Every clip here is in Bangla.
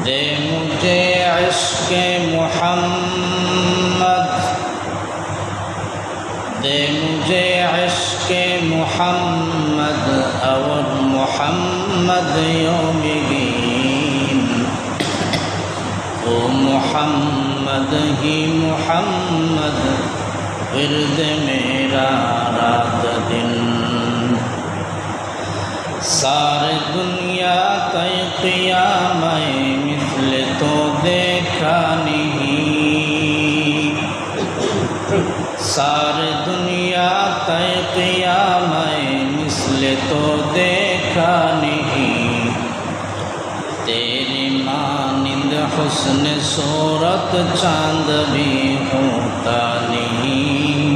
दे मुझे इश्क़ मुहम्मद, दे मुझे इश्क़ मुहम्मद और मुहम्मद यौमिदीन। ओ मुहम्मद ही मुहम्मद विर्द मेरा रात दिन। सारे दुनिया तय क़ियामत मिसल तो देखा नहीं, सारे दुनिया तय क़ियामत मिसल तो देखा नहीं। तेरी मानिंद हुस्न सूरत चांद भी होता नहीं,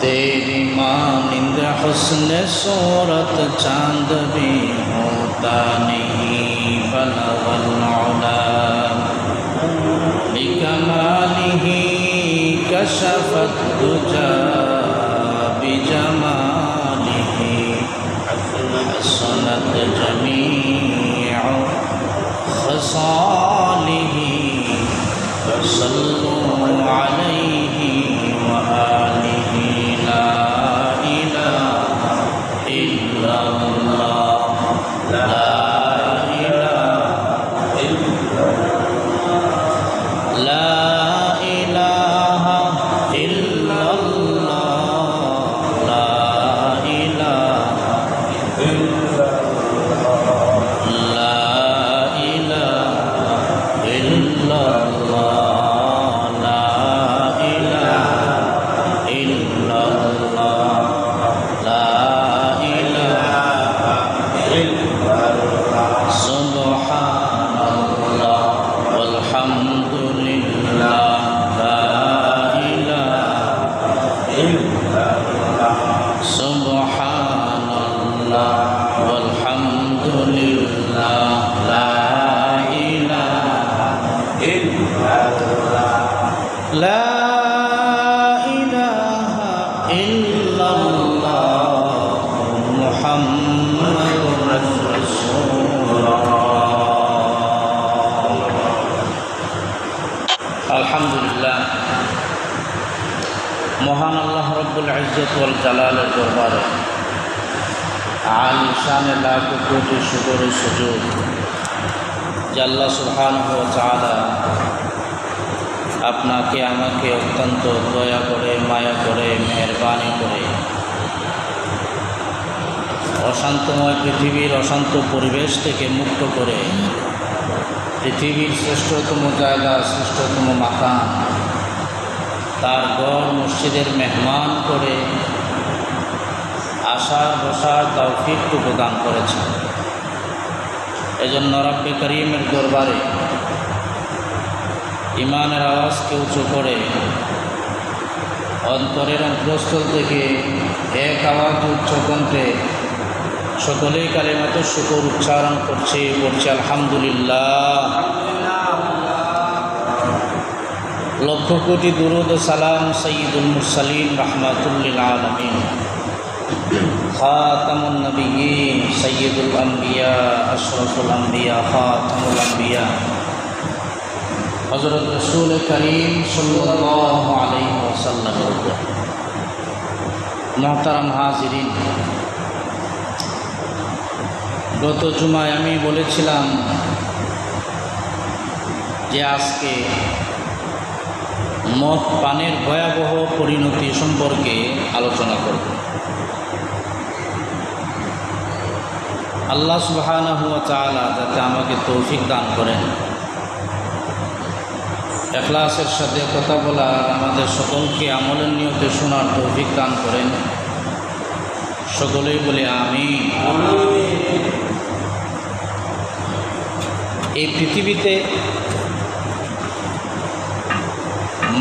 तेरी मानिंद हुस्न सूरत चांद भी होता नहीं। बलगल उला बिकमालिही कशफत दुजा बिजमालिही, हसनत जमीउ खसालिही, सल्लु अलैहि व आलिहि। ला इलाहा इल्लल्लाह, ला इलाहा इल्लल्लाह, ला इलाहा इल्लल्लाह, ला इलाहा इल्लल्लाह, ला इलाहा इल्लल्लाह, ला इलाहा इल्लल्लाह, ला इलाहा इल्लल्लाह। सुब्हानल्लाह वल्हम्दुलिल्लाह, ला इलाहा इल्लल्लाह। सुब्हानल्लाह वल्हम्दुलिल्लाह, ला इलाहा इल्लल्लाह, ला इलाहा इल्लल्लाह, मुहम्मदुर रसूलुल्लाह। আলহামদুলিল্লাহ, মহান আল্লাহ রব্বুল ইজ্জত ওয়াল জালালের দরবারে আলী শানে লাখ কোটি শুকর ও সুজুদ যে আল্লাহ সুবহানাহু ওয়া তাআলা আপনাকে আমাকে অত্যন্ত দয়া করে, মায়া করে, মেহেরবানি করে অশান্তময় পৃথিবীর অশান্ত পরিবেশ থেকে মুক্ত করে পৃথিবীর শ্রেষ্ঠতম জায়গা, শ্রেষ্ঠতম মাকাম, তার গড় মসজিদের মেহমান করে আসার বসার তৌফিকটুকু দান করেছেন। এজন্য রব্বে করিমের দরবারে ইমানের আওয়াজকে উঁচু করে অন্তরের অন্তঃস্থল থেকে এক আওয়াজ উচ্চ কণ্ঠে সকলেই কালিমাতুশ শুকর উচ্চারণ করছি আলহামদুলিল্লাহ। লক্ষ কোটি দুরূদ ও সালাম সাইয়্যিদুল মুরসালিন রাহমাতুল লিল আলামিন, খাতামুন নবিয়্যিন, সাইয়্যিদুল আম্বিয়া, আশরাফুল আম্বিয়া, খাতামুল আম্বিয়া হযরত রাসূল করিম সাল্লাল্লাহু আলাইহি ওয়াসাল্লামের উপর। মুহতারাম হাজিরিন, গত জুমায় আমি বলেছিলাম যে আজকে মদ পানের ভয়াবহ পরিণতি সম্পর্কে আলোচনা করব। আল্লাহ সুবহানাহু ওয়া তাআলা যাতে আমাকে তৌফিক দান করেন, ইখলাসের সাথে কথা বলার, আমাদের সকলকে আমলের নিয়তে শোনার তৌফিক দান করেন। সকলেই বলে আমিন। এই পৃথিবীতে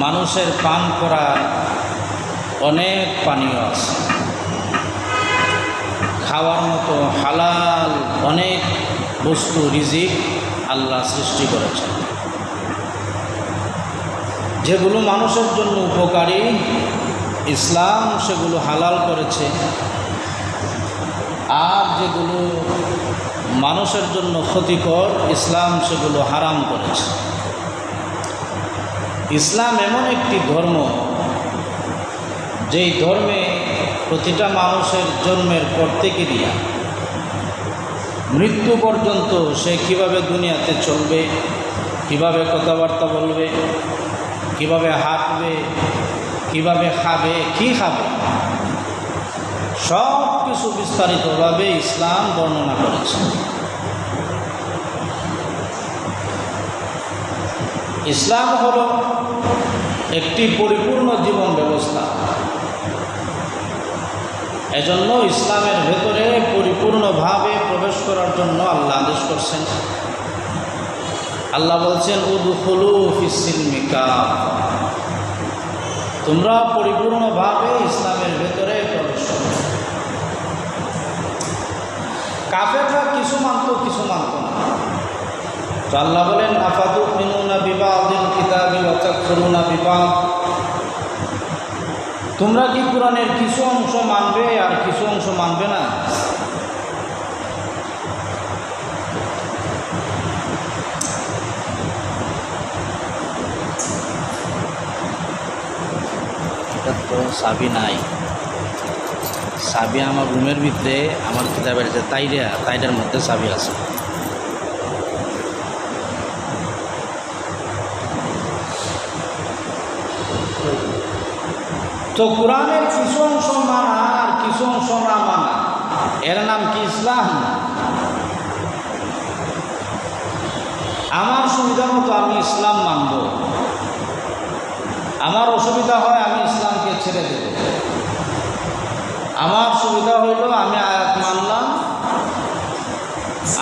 মানুষের পান করার অনেক পানীয় আছে, খাওয়ার মতো হালাল অনেক বস্তু, রিজিক আল্লাহ সৃষ্টি করেছেন, যেগুলো মানুষের জন্য উপকারী। ইসলাম সেগুলো হালাল করেছে, আর যেগুলো মানুষের জন্য ক্ষতিকর, ইসলাম সেগুলো হারাম করেছে। ইসলাম এমন একটি ধর্ম, যেই ধর্মে প্রতিটা মানুষের জন্মের পর থেকে দিয়া মৃত্যু পর্যন্ত সে কিভাবে দুনিয়াতে চলবে, কিভাবে কথাবার্তা বলবে, কিভাবে হাঁটবে, কিভাবে খাবে, কি খাবে, সব কিছু বিস্তারিতভাবে ইসলাম বর্ণনা করেছে। ইসলাম হলো একটি পরিপূর্ণ জীবন ব্যবস্থা। এজন্য ইসলামের ভেতরে পরিপূর্ণভাবে প্রবেশ করার জন্য আল্লাহ আদেশ করছেন। আল্লাহ বলছেন, উদখুলু ফিস-সিলমি কাফা, তোমরা পরিপূর্ণভাবে ইসলামের ভেতরে প্রবেশ করো। কাফেররা কিছু মানত, কিছু মানত না। তো আল্লাহ বলেন, আফাতুমিনুনা বিবাদিল কিতাবি ওয়া তাকফুরুনা বিবাদ, তোমরা কি কোরআনের কিছু অংশ মানবে আর কিছু অংশ মানবে না? এটা তো চাবি নাই, চাবি আমার রুমের ভিতরে, আমার কিতাবের যে তাইটার মধ্যে চাবি আছে। তো কোরআনের কিছু অংশ মানা আর কিছু অংশ না মানা, এর নাম কি ইসলাম? আমার সুবিধা মতো আমি ইসলাম মানব, আমার অসুবিধা হয় আমি ইসলামকে ছেড়ে দেব। আমার সুবিধা হইল আমি আয়াত মানলাম,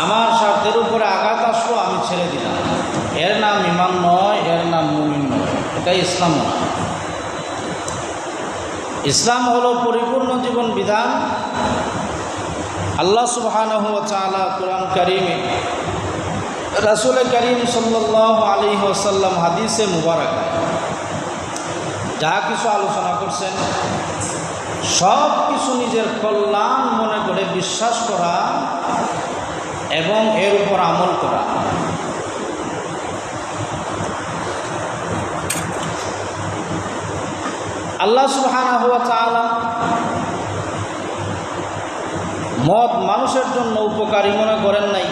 আমার স্বার্থের উপরে আঘাত আসলো আমি ছেড়ে দিলাম, এর নাম ঈমান নয়, এর নাম মুমিন নয়, এটাই ইসলাম নয়। ইসলাম হলো পরিপূর্ণ জীবন বিধান। আল্লাহ সুবহানাহু ওয়া তাআলা কুরআন কারীমে, রাসূল করিম সাল্লাল্লাহু আলাইহি ওয়াসাল্লাম হাদিসে মুবারাকায় যা কিছু আলোচনা করছেন, সব কিছু নিজের কল্যাণ মনে করে বিশ্বাস করা এবং এর উপর আমল করা। আল্লাহ সুবহানাহু ওয়া তাআলা মদ মানুষের জন্য উপকারী মনে করেন নাই,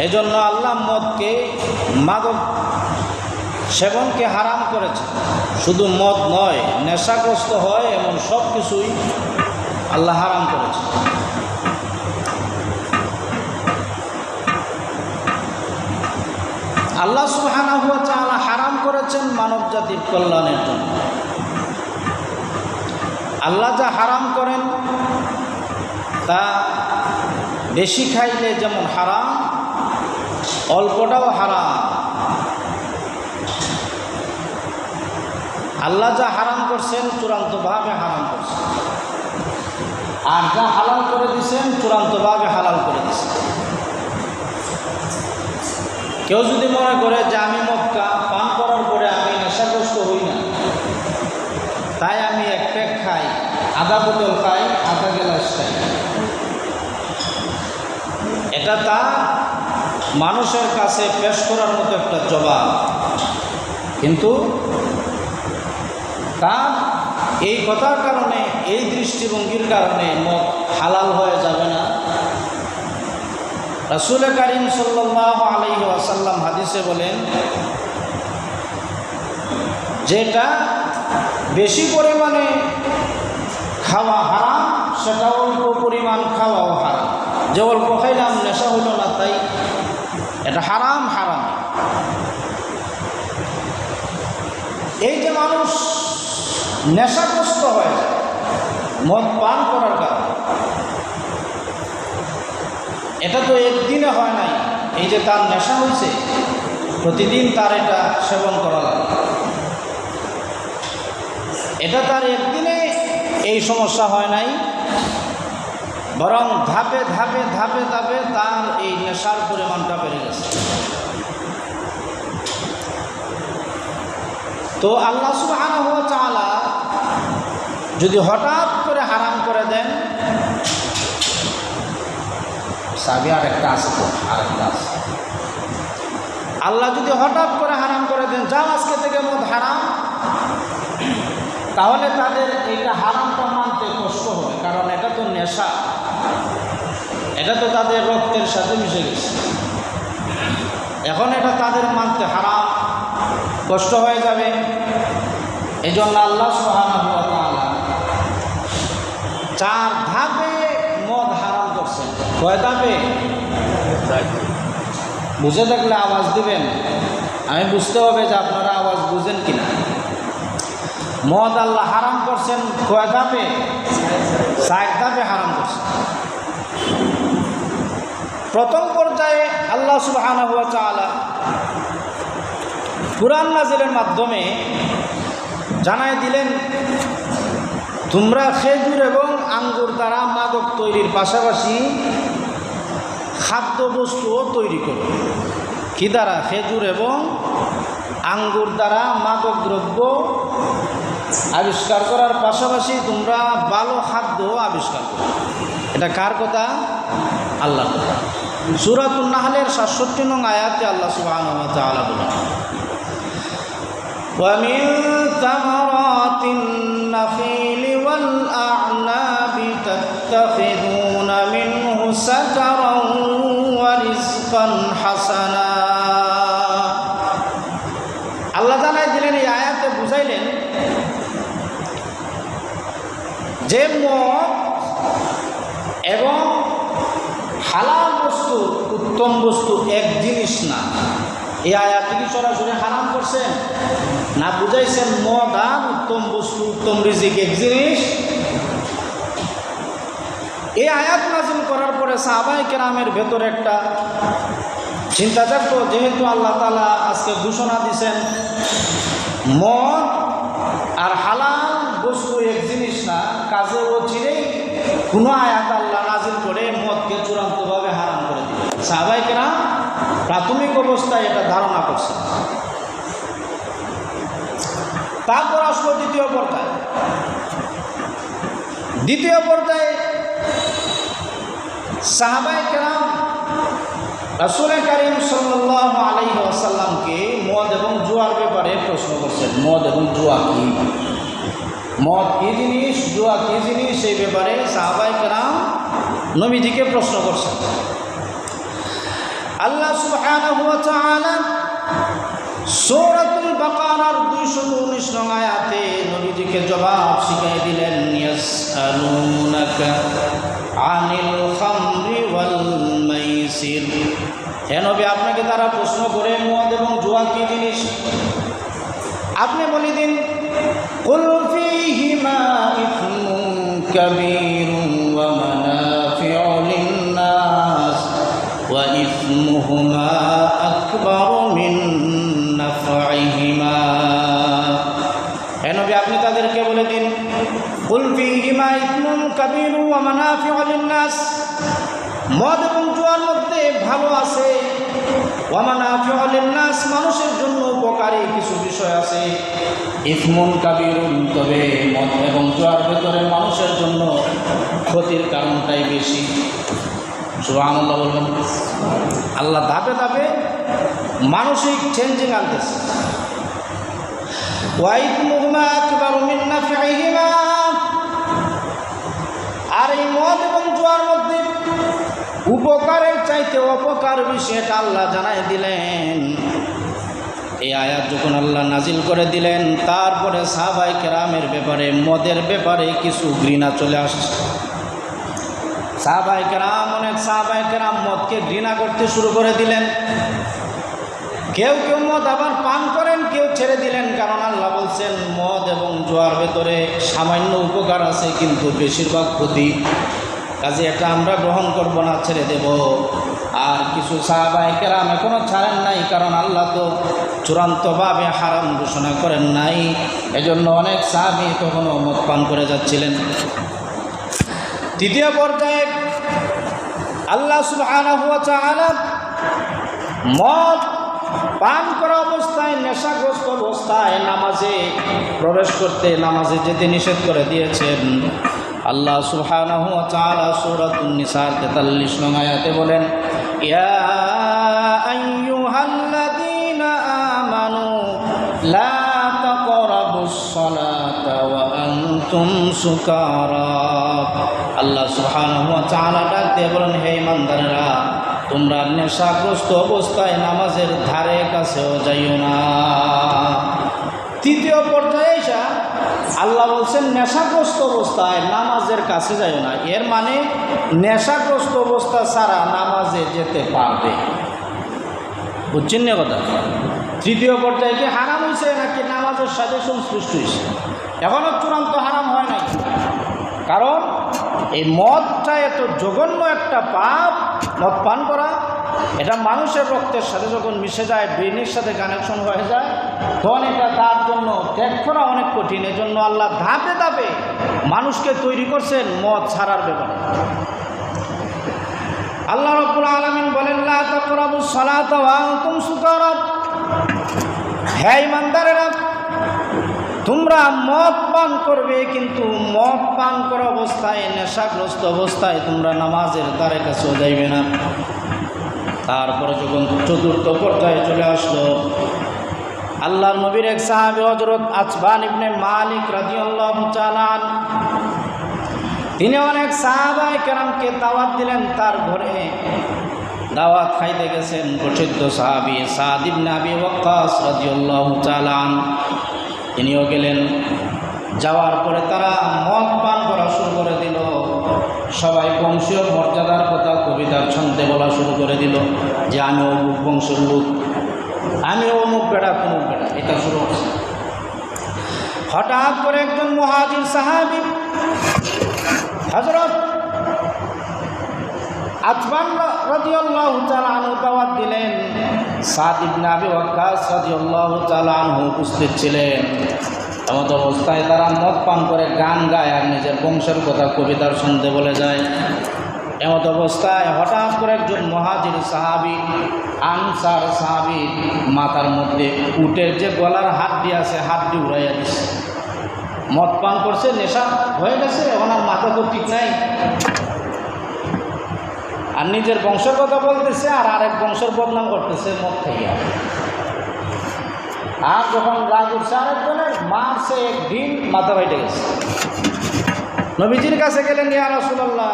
এজন্য আল্লাহ মদকে, মাদক সেবনকে হারাম করেছে। শুধু মদ নয়, নেশাগ্রস্ত হয় এমন সব কিছুই আল্লাহ হারাম করেছে। আল্লাহ সুবহানাহু ওয়া তাআলা হারাম করেছেন মানব জাতির কল্যাণের জন্য। আল্লাহ যা হারাম করেন তা বেশি খাইলে যেমন হারাম, অল্পটাও হারাম। আল্লাহ যা হারাম করছেন চূড়ান্তভাবে হারাম করছেন, আর যা হালাল করে দিয়েছেন চূড়ান্তভাবে হালাল করে দিয়েছেন। কেউ যদি মনে করে যে আমি মদ পান করার পরে আমি নেশাগ্রস্ত হই না, তাই আমি এক প্যাক খাই, আধা বোতল খাই, আধা গ্লাস খাই, এটা তার মানুষের কাছে পেশ করার মতো একটা জবাব। কিন্তু তার এই কথার কারণে, এই দৃষ্টিভঙ্গির কারণে মদ হালাল হয়ে যাবে না। রাসূল করিম সাল্লাল্লাহু আলাইহি ওয়াসাল্লাম হাদিসে বলেন, যেটা বেশি পরিমাণে খাওয়া হারাম, সেটা অল্প পরিমাণ খাওয়াও হারাম। যে অল্প খাইলাম নেশা হইল না, তাই এটা হারাম। হারাম এই যে মানুষ নেশাগ্রস্ত হয়ে যায় মদ পান করার কারণে, এটা তো একদিনে হয় নাই। এই যে তার নেশা হয়েছে, প্রতিদিন তার এটা সেবন করা লাগে। এটা তার একদিনে এই সমস্যা হয় নাই, বরং ধাপে ধাপে ধাপে ধাপে তার এই নেশার পরিমাণটা বেড়ে গেছে। তো আল্লাহ সুবহানাহু ওয়া তাআলা যদি হঠাৎ করে হারাম করে দেন, সাহাবী আরেকটা আছে তো, আরেকটা আছে। আল্লাহ যদি হঠাৎ করে হারাম করে দেন, যাও আজকে থেকে মদ হারাম, তাহলে তাদের এইটা হারামটা মানতে কষ্ট হবে, কারণ এটা তো নেশা, এটা তো তাদের রক্তের সাথে মিশে গেছে। এখন এটা তাদের মানতে হারাম, কষ্ট হয়ে যাবে। এই জন্য আল্লাহ সুবহানাহু ওয়া তাআলা 4 ধাপে মদ হারাম করছেন। কয় ধাপে? বুঝে থাকলে আওয়াজ দিবেন, আমি বুঝতে হবে যে আপনারা আওয়াজ বুঝেন কিনা। মদ আল্লাহ হারাম করছেন কয় ধাপে? 4 ধাপে হারাম করছেন। প্রথম পর্যায়ে আল্লাহ সুবহানাহু ওয়া তাআলা কুরআন নাযিলের মাধ্যমে জানায় দিলেন, তোমরা খেজুর এবং আঙ্গুর দ্বারা মাদক তৈরির পাশাপাশি খাদ্যবস্তুও তৈরি করো। কি দ্বারা? খেজুর এবং আঙ্গুর দ্বারা মাদক দ্রব্য আবিষ্কার করার পাশাপাশি তোমরা ভালো খাদ্য আবিষ্কার করো। এটা কার কথা? আল্লাহর কথা। সূরাতুন নাহলের ৬৭ নং আয়াতে আল্লাহ সুবহানাহু ওয়া তাআলা বলেন, وَمِن ثَمَرَاتِ النَّخِيلِ وَالْأَعْنَابِ تَتَّخِذُونَ مِنْهُ سَكَرًا وَرِزْقًا حَسَنًا। আল্লাহ জানাই দিলেন, এই আয়াতে বুঝাইলেন যে মদ এবং হালাল বস্তু, উত্তম বস্তু এক জিনিস না। এই আয়াত কি সরাসরি হারাম করছেন না বুঝাইছেন মদ আর উত্তম বস্তু, উত্তম রিজিক এক জিনিস? এই আয়াত নাযিল করার পরে সাহাবায়ে কেরামের ভেতরে একটা চিন্তা জাগতো, যেহেতু আল্লাহ তাআলা আজকে ঘোষণা দিয়েছেন মদ আর হালাল বস্তু এক জিনিস না, কাজে অচিরেই কোনো আয়াত আল্লাহ নাযিল করে মদকে চূড়ান্তভাবে হারাম করে দিলেন। সাহাবায়ে কেরাম প্রাথমিক অবস্থায় এটা ধারণা করছেন। তারপর আসলো দ্বিতীয় পর্যায়ে। দ্বিতীয় পর্যায়ে সাহাবায়ে কেরাম রাসূল কারীম সাল্লাল্লাহু আলাইহি ওয়াসাল্লামকে মদ এবং জুয়ার ব্যাপারে প্রশ্ন করছেন। মদ এবং জুয়া কি? মদ কি জিনিস, জুয়া কি জিনিস, এই ব্যাপারে সাহাবায়ে কেরাম নবীজিকে প্রশ্ন করছেন। আল্লাহ সুবহানাহু ওয়া তাআলা সূরাতুল বাকারার 219 নং আয়াতে নবীজিকে জবাব শিখিয়ে দিলেন, ইয়াসআলুনাকা আনিল খামরি ওয়াল মাইসির। হে নবী, আপনাকে তারা প্রশ্ন করে মদ এবং জুয়া কি জিনিস, আপনি বলে দিন, কুল ফীহিমা ইসমুন কাবীরুন ওয়া মানাফিউ লিন-নাস ওয়া ইসমুহুমা আকবারু মিন নাফইহিমা। হে নবী, আপনি তাদেরকে বলে দিন, কুল ফীহিমা ইসমুন কাবীরুন ওয়া মানাফিউ লিন-নাস, মদ এবং জুয়ার মধ্যে ভালো আছে, ওয়া মানাফিউ লিন-নাস, মানুষের জন্য উপকারী কিছু বিষয় আছে, ইসমুন কাবীরুন, তবে মদ এবং জুয়ার ভেতরে মানুষের জন্য ক্ষতির কারণটাই বেশি। সুবহানাল্লাহ বলবেন। আল্লাহ ধাপে ধাপে মানসিক চেঞ্জিং আনতেছে। ওয়া ইসমুহুমা আকবারু মিন নাফইহিমা, আর এই মদ এবং জুয়ার মধ্যে উপকারের চাইতে অপকার বেশি, এটা আল্লাহ জানাই দিলেন। এই আয়াত যখন আল্লাহ নাজিল করে দিলেন, তারপরে সাহাবায়ে কেরামের ব্যাপারে, মদের ব্যাপারে কিছু ঘৃণা চলে আসছে। সাহাবায়ে কেরাম, অনেক সাহাবায়ে কেরাম মদকে ঘৃণা করতে শুরু করে দিলেন। কেউ কেউ মদ আবার পান করেন, কেউ ছেড়ে দিলেন, কারণ আল্লাহ বলছেন মদ এবং জুয়ার ভেতরে সামান্য উপকার আছে কিন্তু বেশিরভাগ ক্ষতি, কাজে এটা আমরা গ্রহণ করব না, ছেড়ে দেব। আর কিছু সাহাবায়ে কেরাম এখনও ছাড়েন নাই, কারণ আল্লাহ তো চূড়ান্তভাবে হারাম ঘোষণা করেন নাই, এজন্য অনেক সাহাবী তখনও মদ পান করে যাচ্ছিলেন। তৃতীয় পর্যায়ে আল্লাহ সুবহানাহু ওয়া তাআলা মদ পান করা অবস্থায়, নেশাগ্রস্ত অবস্থায় নামাজে প্রবেশ করতে, নামাজে যেতে নিষেধ করে দিয়েছেন। আল্লাহ সুবহানাহু ওয়া তাআলা সূরাতুন নিসার 43 নং আয়াতে বলেন, ইয়া আইয়ুহাল্লাযীনা আমানু লা তাকরাবুস সালাতা ওয়া আনতুম সুকারা। আল্লাহ সুবহানাহু ওয়া তাআলা ডাক দিয়ে বলেন, হে ইমানদারেরা, তোমরা নেশাগ্রস্ত অবস্থায় নামাজের ধারে কাছেও যাইও না। তৃতীয় পর্যায়ে এসে আল্লাহ বলছেন নেশাগ্রস্ত অবস্থায় নামাজের কাছে যাইও না। এর মানে নেশাগ্রস্ত অবস্থা ছাড়া নামাজে যেতে পারবে। বুঝছেন না কথা? তৃতীয় পর্যায়ে কি হারাম হয়েছে নাকি নামাজের সাথে সংশ্লিষ্ট হয়েছে? এখনও চূড়ান্ত হারাম হয় নাই, কারণ এই মদটা এত জঘন্য একটা পাপ। মদ পান করা এটা মানুষের রক্তের সাথে যখন মিশে যায়, ব্রেনের সাথে কানেকশন হয়ে যায়, তখন এটা তার জন্য ত্যাগ করা অনেক কঠিন। এজন্য আল্লাহ ধাপে ধাপে মানুষকে তৈরি করছেন মদ ছাড়ার ব্যাপারে। আল্লাহ রাব্বুল আলামিন বলেন, লা তাকরাবুস সালাতা ওয়া আনতুম সুকারা। হে ঈমানদারেরা, তোমরা মদ পান করবে, কিন্তু মদ পান করা অবস্থায়, নেশাগ্রস্ত অবস্থায় তোমরা নামাজের দ্বারে কাছেও যাইবে না। তারপরে যখন চতুর্থ পর্যায়ে চলে আসলো, আল্লাহর নবীর এক সাহাবী হযরত আতবান ইবনে মালিক রাদিয়াল্লাহু তাআলা আনহু, তিনি অনেক সাহাবায়ে কেরামকে দাওয়াত দিলেন। তার ঘরে দাওয়াত খাইতে গেছেন প্রসিদ্ধ সাহাবী সাদ ইবনে আবি ওয়াক্কাস রাদিয়াল্লাহু তাআলা আনহু, তিনিও গেলেন। যাওয়ার পরে তারা মদ পান করা শুরু করে দিল। সবাই বংশীয় মর্যাদার কথা কবিতার ছন্দে বলা শুরু করে দিল যে আমি অমুক বংশের লোক, আমি অমুক বেড়া তমুক বেড়া, এটা শুরু হচ্ছে। হঠাৎ করে একজন মুহাজির সাহাবী হযরত আতবান রাদিয়াল্লাহু তাআলা আনহু দাওয়াত দিলেন। সাদ ইবনে আবি ওয়াক্কাস রাদিয়াল্লাহু তাআলা আনহু উপস্থিত ছিলেন। এমত অবস্থায় তারা মদ পান করে গান গায় আর নিজের বংশের কথা কবিতার ছন্দে বলে যায়। এমত অবস্থায় হঠাৎ করে একজন মুহাজির সাহাবী, আনসার সাহাবী, মাথার মধ্যে উটের যে গলার হাড্ডি আছে, হাড্ডি উড়াইয়া দিচ্ছে। মদ পান করছে, নেশা হয়ে গেছে, এখন আর মাথা তো ঠিক নাই, আর নিজের বংশের কথা বলতেছে আর আরেক বংশের বদনাম করতেছে মদ খাইয়া। আর যখন রাগ উঠছে আরেকজনের, মারছে একদিন, মাথা বাইটে গেছে। নবীজির কাছে গেলেন, ইয়া রাসূলুল্লাহ,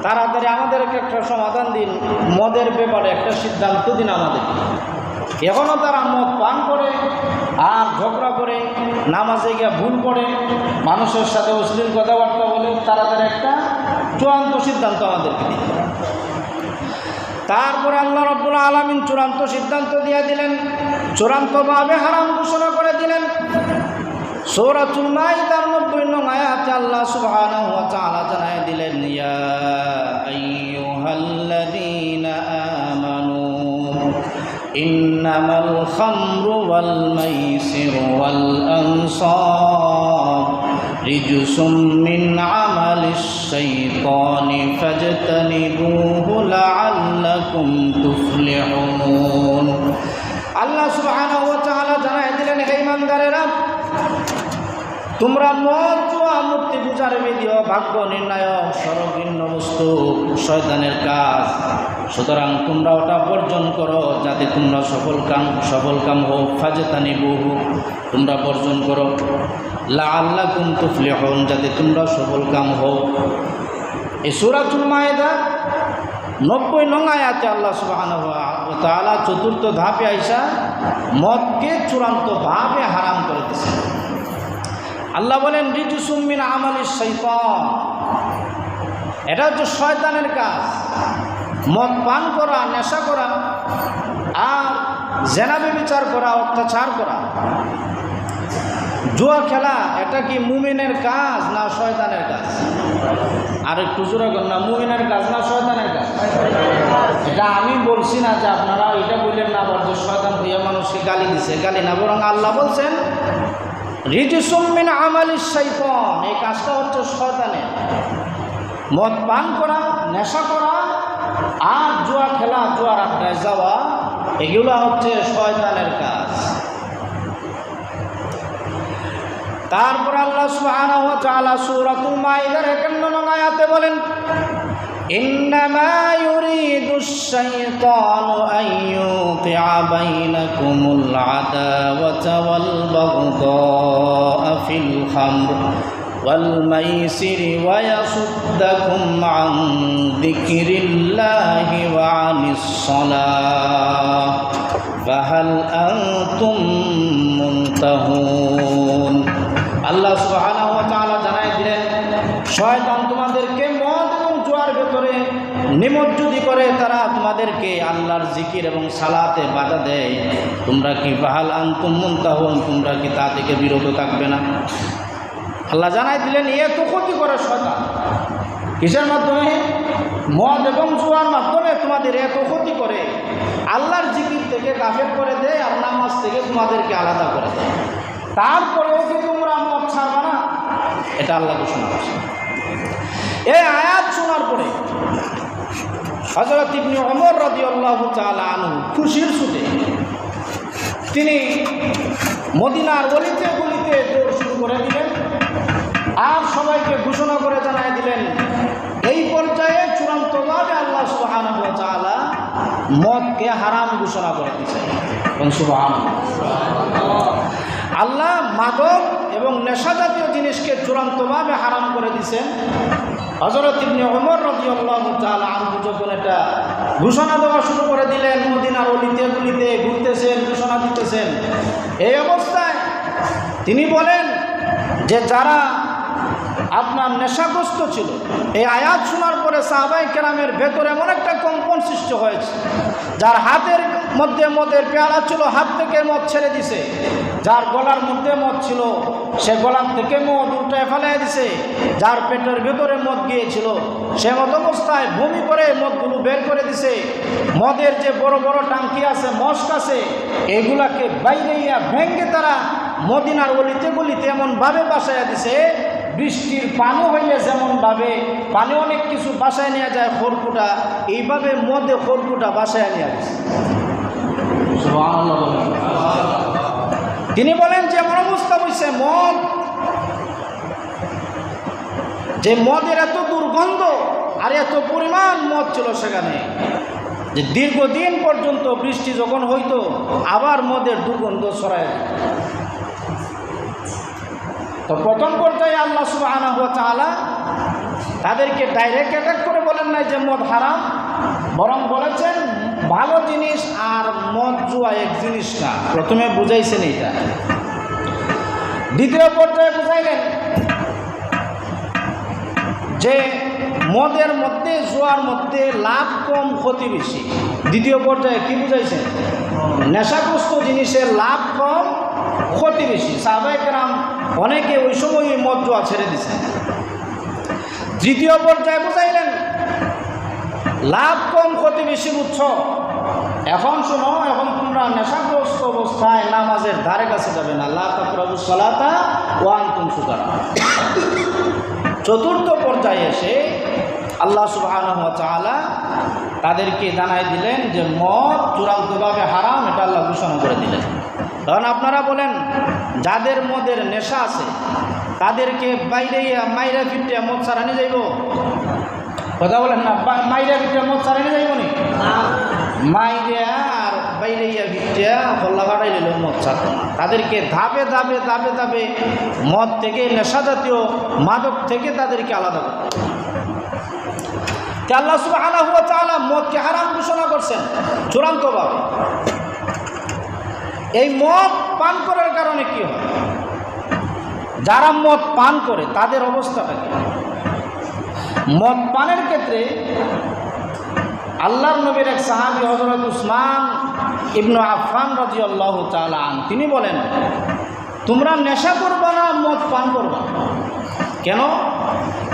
তাড়াতাড়ি আমাদেরকে একটা সমাধান দিন, মদের ব্যাপারে একটা সিদ্ধান্ত দিন আমাদের। এখনও তারা মদ পান করে আর ঝগড়া করে, নামাজে গিয়ে ভুল করে, মানুষের সাথে অশ্লীল কথাবার্তা বলে, তাড়াতাড়ি একটা চূড়ান্ত সিদ্ধান্ত আমাদেরকে দিন। তারপরে আল্লাহ রাব্বুল আলামিন চূড়ান্ত সিদ্ধান্ত দিয়ে দিলেন, চূড়ান্তভাবে হারাম ঘোষণা করে দিলেন। সূরাতুল মাইদার 90 নং আয়াতে আল্লাহ সুবহানাহু ওয়া তাআলা জানায় দিলেন, ইয়া আইয়ুহাল্লাযীনা আমানু ইন্নামাল খামরু ওয়াল মাইসিরু ওয়াল আনসাব রিজসুম মিন আমালিশ শাইতানি ফাজতানিবুহু লাআল্লাকুম তুফলিহুন। আল্লাহ সুবহানাহু ওয়া তাআলা জানায় দিলেন, হে ঈমানদারেরা, তোমরা মদ, জুয়া, মূর্তি পূজার বিধিও ভাগ্য নির্ণায়ক সর্বঘৃণ্য বস্তু, শয়তানের কাজ। সুতরাং তোমরা ওটা বর্জন করো যাতে তোমরা সফল কাম হোক। ফাজতানিবুহু, তোমরা বর্জন করো। লাআল্লাকুম তুফলিহুন, যাতে তোমরা সফল কাম হোক। এই সূরাতুল মাইদা 90 নং আয়াতে আল্লাহ সুবহানাহু ওয়া তাআলা চতুর্থ ধাপে আইসা মদকে চূড়ান্তভাবে হারাম করে দিয়েছেন। আল্লাহ বলেন, রিজসুম মিন আমালিশ শাইতান, এটা হচ্ছে শয়তানের কাজ। মদ পান করা, নেশা করা আর জেনা ব্যভিচার করা, অত্যাচার করা, জুয়া খেলা, এটা কি মুমিনের কাজ না শয়তানের কাজ? আর একটু জোরে কর না, মুমিনের কাজ না শয়তানের কাজ? এটা আমি বলছি না যে আপনারা এটা বললেন না আবার যে শয়তান হইয়া মানুষকে গালি দিছে, গালি না, বরং আল্লাহ বলছেন রিজসুম মিন আমালিশ শাইতান, এই কাজটা হচ্ছে শয়তানের। মদ পান করা, নেশা করা আর জুয়া খেলা, জুয়ার আড্ডায় যাওয়া, এগুলো হচ্ছে শয়তানের কাজ। তারপর আল্লাহ সুবহানাহু ওয়া তাআলা সূরাতুল মাইদার 51 নং আয়াতে বলেন, ইন্নামা ইউরিদুশ শাইতানু আন ইউকিআ বাইনাকুমুল আদাওয়াতা ওয়াল বাগদাআ ফিল খামর ওয়াল মাইসিরি ওয়া ইয়াসুদ্দাকুম আন যিকরিল্লাহি ওয়া আনিস সালাহ ফাহাল আনতুম মুনতাহুন। আল্লাহ সুবহানাহু ওয়া তাআলা জানাই দিলেন, শয়তান তোমাদেরকে মদ এবং জুয়ার ভেতরে নিমজ্জিত করে, তারা তোমাদেরকে আল্লাহর জিকির এবং সালাতে বাধা দেয়। তোমরা কি ফাহাল আনতুম মুনতাহুন, তোমরা কি তা থেকে বিরত থাকবে না? আল্লাহ জানাই দিলেন এত ক্ষতি করে শয়তান। কিসের মাধ্যমে? মদ এবং জুয়ার মাধ্যমে তোমাদের এত ক্ষতি করে, আল্লাহর জিকির থেকে গাফেল করে দেয় আর নামাজ থেকে তোমাদেরকে আলাদা করে দেয়। তারপরেও কি তোমরা মদ ছাড়বে না? এটা আল্লাহ ঘোষণা করছে। এই আয়াত শোনার পরে হযরত ইবনে ওমর রাদিয়াল্লাহু তাআলা আনহু খুশির সুরে তিনি মদিনার গলিতে গলিতে দৌড় শুরু করে দিলেন আর সবাইকে ঘোষণা করে জানাই দিলেন, এই পর্যায়ে চূড়ান্তভাবে আল্লাহ সুবহানাহু ওয়া তাআলা মদকে হারাম ঘোষণা করে দিয়েছেন। সুবহানাল্লাহ। আল্লাহ মাদক এবং নেশা জাতীয় জিনিসকে চূড়ান্তভাবে হারাম করে দিয়েছেন। হযরত ইবনে ওমর রাদিয়াল্লাহু তাআলা আনহু যখন এটা ঘোষণা দেওয়া শুরু করে দিলেন, মদিনার অলিতে গলিতে ঘুরতেছেন, ঘোষণা দিতেছেন, এই অবস্থায় তিনি বলেন যে যারা আপনার নেশাগ্রস্ত ছিল, এই আয়াত শোনার পরে সাহাবায়ে কেরামের ভেতরে এমন একটা কম্পন সৃষ্টি হয়েছে, যার হাতের মধ্যে মদের পেয়ালা ছিল হাত থেকে মদ ছেড়ে দিছে, যার গলার মধ্যে মদ ছিল সে গলার থেকে মদ উল্টায় ফেলাই দিছে, যার পেটের ভেতরে মদ গিয়েছিল সে মদ অবস্থায় বমি করে মদগুলো বের করে দিছে, মদের যে বড় বড় টাঙ্কি আছে, মস্ক আছে, এগুলাকে বাইরেইয়া ভেঙ্গে তারা মদিনার অলিতে গলিতে এমনভাবে বাসায় দিছে, বৃষ্টির পানি হইলে যেমনভাবে পানি অনেক কিছু বাসায় নেওয়া যায় খড়কুটা, এইভাবে মদে খড়কুটা বাসায় নেওয়া গেছে। তিনি বলেন যে এমন অবস্থা হয়েছে মদ, যে মদের এত দুর্গন্ধ আর এত পরিমাণ মদ ছিল সেখানে, যে দীর্ঘদিন পর্যন্ত বৃষ্টি যখন হইতো আবার মদের দুর্গন্ধ ছড়ায়। তো প্রথম পর্যায়ে আল্লাহ সুবহানাহু ওয়া তাআলা তাদেরকে ডাইরেক্ট অ্যাটাক করে বলেন নাই যে মদ হারাম, বরং বলেছেন ভালো জিনিস আর মদ জুয়া এক জিনিস না। প্রথমে বুঝাইছেন এইটা। দ্বিতীয় পর্যায়ে বুঝাইলেন যে মদের মধ্যে জুয়ার মধ্যে লাভ কম ক্ষতি বেশি। দ্বিতীয় পর্যায়ে কি বুঝাইছেন? নেশাগ্রস্ত জিনিসের লাভ কম ক্ষতি বেশি। সাহাবায়ে কেরাম অনেকে ওই সময়ই মদ জুয়া ছেড়ে দিয়েছেন। তৃতীয় পর্যায়ে বুঝাইলেন লাভ কম ক্ষতি বেশি বুঝছ, এখন শোনো, এখন তোমরা নেশাগ্রস্ত অবস্থায় নামাজের ধারে কাছে যাবে না, লা তাকরাবুস সালাতা ওয়া আনতুম সুকারা। চতুর্থ পর্যায়ে এসে আল্লাহ সুবহানাহু ওয়া তাআলা তাদেরকে জানাই দিলেন যে মদ চূড়ান্তভাবে হারাম, এটা আল্লাহ ঘোষণা করে দিলেন। তখন আপনারা বলেন যাদের মদের নেশা আছে তাদেরকে বাইরে মাইরা ফিটে মদ ছাড়ানি যাইব? কথা বলেন না, মাইরা ফিটে মদ ছাড়ানি যাইব নি? মাইরা আর বাইরে ফিটিয়া হল্লা বাড়াই নিল মদ ছাড়ত না। তাদেরকে ধাপে ধাপে ধাপে ধাপে মদ থেকে নেশা জাতীয় মাদক থেকে তাদেরকে আলাদা করতে। আল্লাহ সুবহানাহু ওয়া তাআলা মদকে হারাম ঘোষণা করছেন চূড়ান্তভাবে। এই মদ পান করার কারণে কি হয়? যারা মদ পান করে তাদের অবস্থাটা কি? মদ পানের ক্ষেত্রে আল্লাহর নবীর এক সাহাবী হযরত উসমান ইবনে আফফান রাদিয়াল্লাহু তাআলা আনহু তিনি বলেন, তোমরা নেশা করবা না, মদ পান করবা। কেন?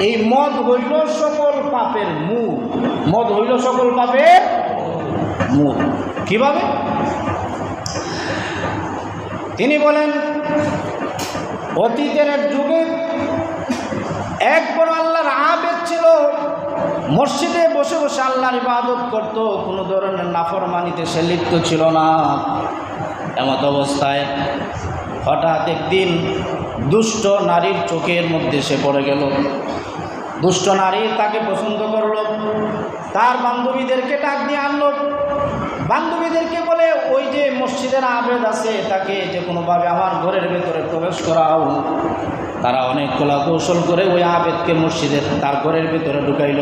এই মদ হইল সকল পাপের মূল। মদ হইল সকল পাপের মূল। কিভাবে? তিনি বলেন অতীতের এক যুগে এক বড় আল্লাহর আবেদ ছিল, মসজিদে বসে বসে আল্লাহর ইবাদত করত, কোনো ধরনের নাফরমানিতে সে লিপ্ত ছিল না। এমত অবস্থায় হঠাৎ একদিন দুষ্ট নারীর চোখের মধ্যে সে পড়ে গেল। দুষ্ট নারী তাকে পছন্দ করলো, তার বান্ধবীদেরকে ডাক দিয়ে আনলো। বান্ধবীদেরকে বলে, ওই যে মসজিদের আবেদ আছে, তাকে যে কোনোভাবে আমার ঘরের ভেতরে প্রবেশ করাও। তারা অনেক কলা কৌশল করে ওই আবেদকে মসজিদের তার ঘরের ভেতরে ঢুকাইল।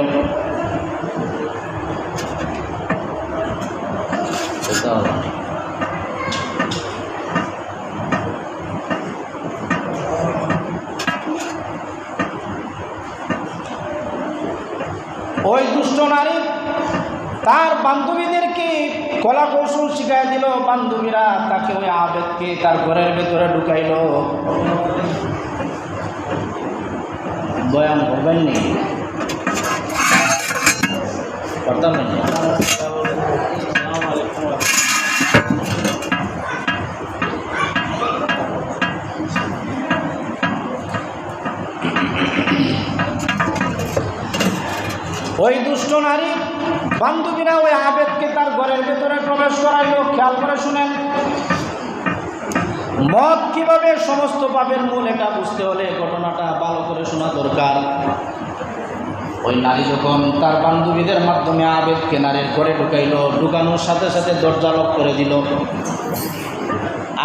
ওই দুষ্ট নারী তার বান্ধবীদেরকে কলা কৌশল শিখাই দিল। বান্ধবীরা তাকে ওই আবেদকে তার ঘরের ভেতরে ঢুকাইল। বয়ান করবেন নি করতাম না। ওই দুষ্ট নারী বান্ধবীরা ওই আবেদকে তার ঘরের ভেতরে প্রবেশ করাইল। খেয়াল করে শুনেন, মদ কিভাবে সমস্ত পাপের মূল এটা বুঝতে হলে ঘটনাটা ভালো করে শোনা দরকার। ওই নারী যখন তার বান্ধবীদের মাধ্যমে আবেদকে নারীর ঘরে ঢুকাইল, ঢুকানোর সাথে সাথে দরজা লক করে দিল।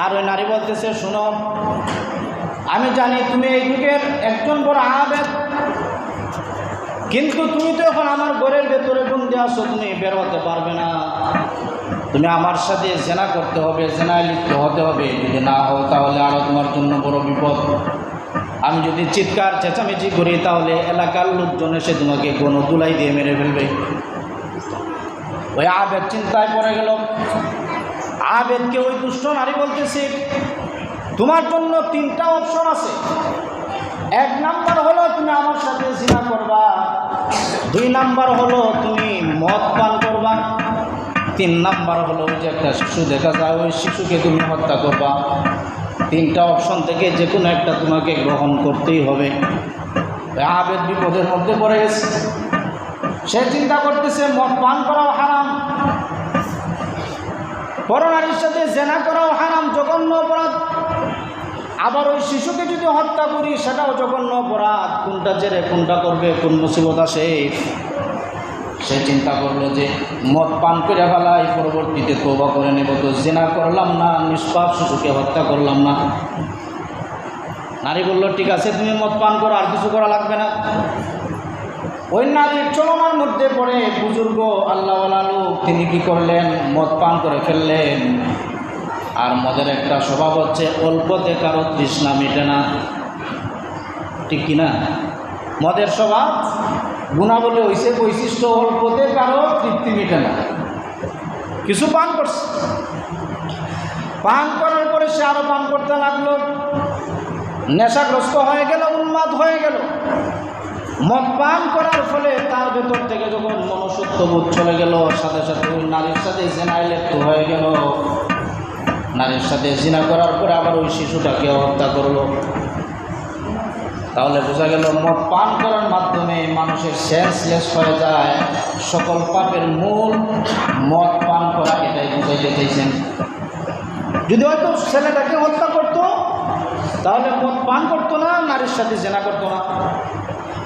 আর ওই নারী বলতেছে, শোনো, আমি জানি তুমি এই যুগের একজন বড় আবেদ, কিন্তু তুমি তো এখন আমার ঘরের ভেতরে বন্দি আছো, তুমি বের হতে পারবে না। তুমি আমার সাথে জেনা করতে হবে, জেনায় লিপ্ত হতে হবে। যদি না হও তাহলে আরও তোমার জন্য বড় বিপদ। আমি যদি চিৎকার চেঁচামেচি করি তাহলে এলাকার লোকজন এসে তোমাকে কোনো দুলাই দিয়ে মেরে ফেলবে। ওই আবেদ চিন্তায় পড়ে গেল। আবেদকে ওই দুষ্ট নারী বলতেছে, তোমার জন্য 3টা অপশন আছে। 1 নাম্বার হলো তুমি আমার সাথে জিনা করবা, 2 নাম্বার হলো তুমি মদ পান করবা, 3 নাম্বার হলো যে একটা শিশু দেখা যায়, ওই শিশুকে তুমি হত্যা করবা। 3টা অপশন থেকে যে কোনো একটা তোমাকে গ্রহণ করতেই হবে। আবেদ বিপদের মধ্যে পড়ে গেছে। সে চিন্তা করতেছে, মদ পান করাও হারাম, পরনারীর সাথে জেনা করাও হারাম, জঘন্য অপরাধ। আবার ওই শিশুকে যদি হত্যা করি সেটাও জঘন্য অপরাধ। কোনটা জেরে কোনটা করবে, কোন মুসিবত আসে। সে চিন্তা করলো যে মদ পান করে ফেলাই, পরবর্তীতে তওবা করে নেব, তো জেনা করলাম না, নিষ্পাপ শিশুকে হত্যা করলাম না। নারী বলল, ঠিক আছে, তুমি মদ পান করো, আর কিছু করা লাগবে না। ওই নারীর চলনার মধ্যে পড়ে বুজুর্গ আল্লাহওয়ালা লোক, তিনি কি করলেন, মদ পান করে ফেললেন। আর মদের একটা স্বভাব হচ্ছে, অল্পতে কারো তৃষ্ণা মেটে না, ঠিক কিনা? মদের স্বভাব গুণাবলী হয়েছে বৈশিষ্ট্য, অল্পতে কারো তৃপ্তি মেটে না। কিছু পান করছে, পান করার পরে সে আরো পান করতে লাগলো, নেশাগ্রস্ত হয়ে গেল, উন্মাদ হয়ে গেল। মদ পান করার ফলে তার ভেতর থেকে যখন মনুষ্যত্ববোধ চলে গেল, সাথে সাথে ওই নারীর সাথে জেনায় লিপ্ত হয়ে গেল। নারীর সাথে জিনা করার পরে আবার ওই শিশুটাকে হত্যা করলো। তাহলে বোঝা গেল, মদ পান করার মাধ্যমে মানুষের সেন্সলেস হয়ে যায়। সকল পাপের মূল মদ পান করা, এটাই বুঝাইতে চাইছেন। যদি হয়তো ছেলেটাকে হত্যা করতো তাহলে মদ পান করতো না, নারীর সাথে জিনা করতো না,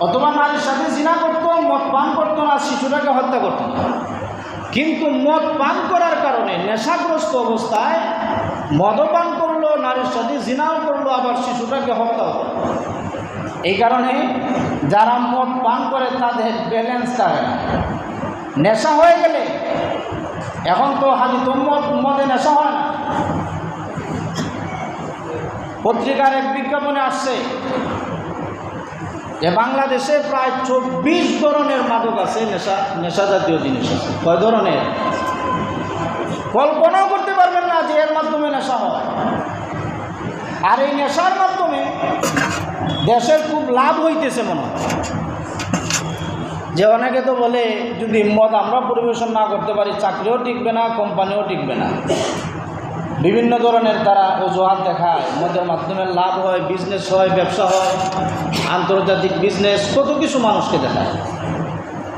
অথবা নারীর সাথে জিনা করতো, মদ পান করতো না, শিশুটাকে হত্যা করতো না। কিন্তু মদ পান করার কারণে নেশাগ্রস্ত অবস্থায় মদপান করলো, নারীর সাথে জিনাও করলো, আবার শিশুটাকে হত্যা করলো। এই কারণে যারা মদ পান করে তাদের ব্যালেন্স থাকে না। নেশা হয়ে গেলে, এখন তো হাজি তো মদে নেশা হয় না। পত্রিকার এক বিজ্ঞাপনে আসছে যে বাংলাদেশে প্রায় 24 ধরনের মাদক আছে, নেশা জাতীয় জিনিস আছে। কয় ধরনের? কল্পনাও করতে পারবেন না যে এর মাধ্যমে নেশা হয়। আর এই নেশার মাধ্যমে দেশের খুব লাভ হইতেছে মনে হয়। যে অনেকে তো বলে, যদি মদ আমরা পরিবেশন না করতে পারি, চাকরিও টিকবে না, কোম্পানিও টিকবে না। বিভিন্ন ধরনের তারা অজুহাত দেখায়। মদের মাধ্যমে লাভ হয়, বিজনেস হয়, ব্যবসা হয়, আন্তর্জাতিক বিজনেস, কত কিছু মানুষকে দেখায়।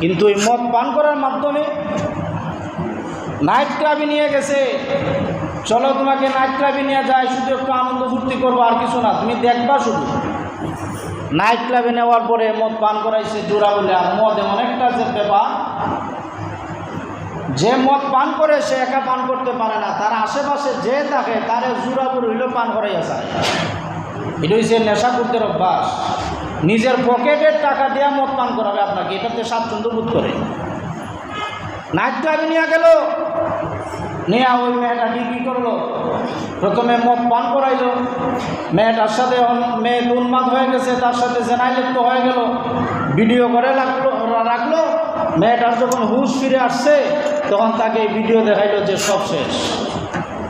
কিন্তু এই মদ পান করার মাধ্যমে নাইট ক্লাবে নিয়ে গেছে, চলো তোমাকে নাইট ক্লাবে নিয়ে যায়, শুধু একটু আনন্দ ফুর্তি করবো, আর কিছু না, তুমি দেখবা শুধু। নাইট ক্লাবে নেওয়ার পরে মদ পান করাইছে জোড়া বলে। আর মদ এমন একটা যে ব্যাপার, যে মদ পান করে সে একা পান করতে পারে না, তার আশেপাশে যে থাকে তারে জোড়া বলে হইলেও পান করাইয়া যায়। এটা হচ্ছে নেশাকুরদের অভ্যাস। নিজের পকেটের টাকা দিয়ে মদ পান করাবে আপনাকে, এটাতে স্বাচ্ছন্দ্য বোধ করে। নাইট ক্লাবে নিয়ে গেল, নিয়ে ওই মেয়েটা কী করলো, প্রথমে মদ পান করাইলো, মেয়েটার সাথে মেয়ে উন্মাদ হয়ে গেছে, তার সাথে জেনায় লিপ্ত হয়ে গেল, ভিডিও করে রাখলো। মেয়েটার যখন হুঁশ ফিরে আসছে তখন তাকে ভিডিও দেখাইলো যে সব শেষ।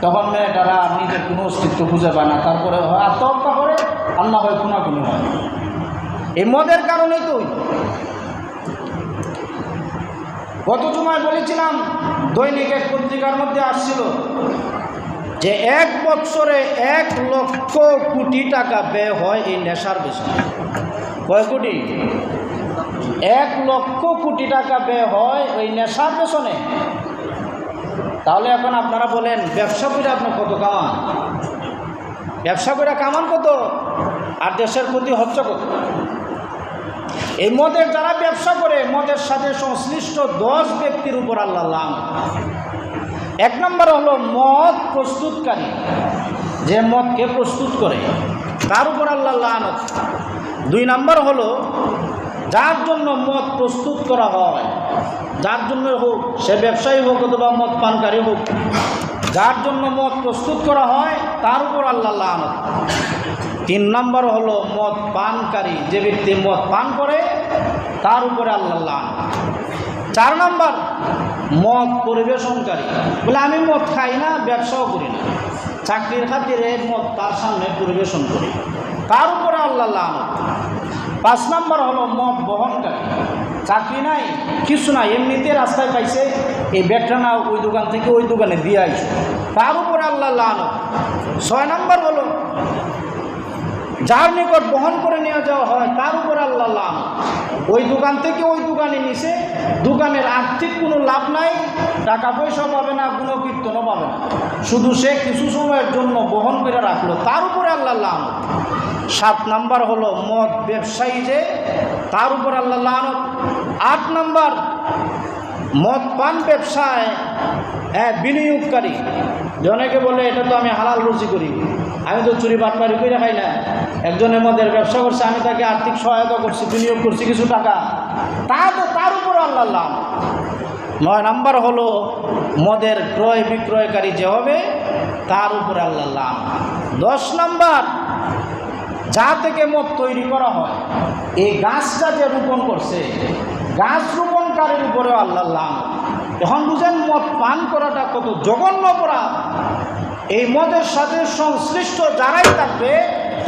তখন মেয়েটারা নিজের কোনো অস্তিত্ব খুঁজে পায় না, তারপরে হয় আত্মহত্যা করে, আর না হয় খুনাখুনি হয়। এই মদের কারণেই তো। গত জুমায় বলেছিলাম, দৈনিক এক পত্রিকার মধ্যে আসছিল যে 1 বছরে 1 লক্ষ কোটি টাকা ব্যয় হয় এই নেশার পেছনে। কয় কোটি? 1 লক্ষ কোটি টাকা ব্যয় হয় ওই নেশার পেছনে। তাহলে এখন আপনারা বলেন, ব্যবসা করে আপনি কত কামান? ব্যবসা করে কামান কত? আর দেশের প্রতি হচ্ছে কত? এই মদের যারা ব্যবসা করে, মদের সাথে সংশ্লিষ্ট 10 ব্যক্তির উপর আল্লাহ লানত। 1 নম্বর হলো মদ প্রস্তুতকারী, যে মদকে প্রস্তুত করে, তার উপর আল্লাহ লানত। 2 নম্বর হলো যার জন্য মদ প্রস্তুত করা হয়, যার জন্য হোক, সে ব্যবসায়ী হোক অথবা মদ পানকারী হোক, যার জন্য মদ প্রস্তুত করা হয় তার উপর আল্লাহ লানত। 3 নম্বর হলো মদ পানকারী, যে ব্যক্তি মদ পান করে তার উপরে আল্লাহ লানত। 4 নম্বর মদ পরিবেশনকারী, বলে আমি মদ খাই না, ব্যবসাও করি না, চাকরির খাতিরে মদ তার সামনে পরিবেশন করি, তার উপরে আল্লাহ লানত। 5 নম্বর হলো মদ বহনকারী, চাকরি নাই, কিছু নাই, এমনিতে রাস্তায় পাইছে, এই ব্যাগটা না ওই দোকান থেকে ওই দোকানে দিয়ে আইছে, তার উপরে আল্লাহ লানত। 6 নম্বর হলো যার নিকট বহন করে নিয়ে যাওয়া হয় তার উপরে আল্লাহ লানত। ওই দোকান থেকে ওই দোকানে নিছে, দোকানের আর্থিক কোনো লাভ নাই, টাকা পয়সাও পাবে না, গুণকীর্তনও পাবে না, শুধু সে কিছু সময়ের জন্য বহন করে রাখলো, তার উপরে আল্লাহ লানত। 7 নম্বর হলো মদ ব্যবসায়ী, যে তার উপর আল্লাহ লানত। 8 নম্বর মদ পান ব্যবসায় বিনিয়োগকারী, অনেকে বলে এটা তো আমি হালাল রুজি করি, আমি তো চুরি বাটপারি করে খাই না। একজনের মদের ব্যবসা করছে, আমি তাকে আর্থিক সহায়তা করছি, বিনিয়োগ করছি কিছু টাকা, তার উপর আল্লাহ লানত। 9 নম্বর হলো মদের ক্রয় বিক্রয়কারী যে হবে তার উপরে আল্লাহ লানত। 10 নম্বর যা থেকে মদ তৈরি করা হয়, এই গাছটা যে রোপণ করছে, গাছ রোপণকারীর উপরেও আল্লাহ লানত। এখন বুঝেন মদ পান করাটা কত জঘন্য অপরাধ। এই মদের সাথে সংশ্লিষ্ট যারাই থাকবে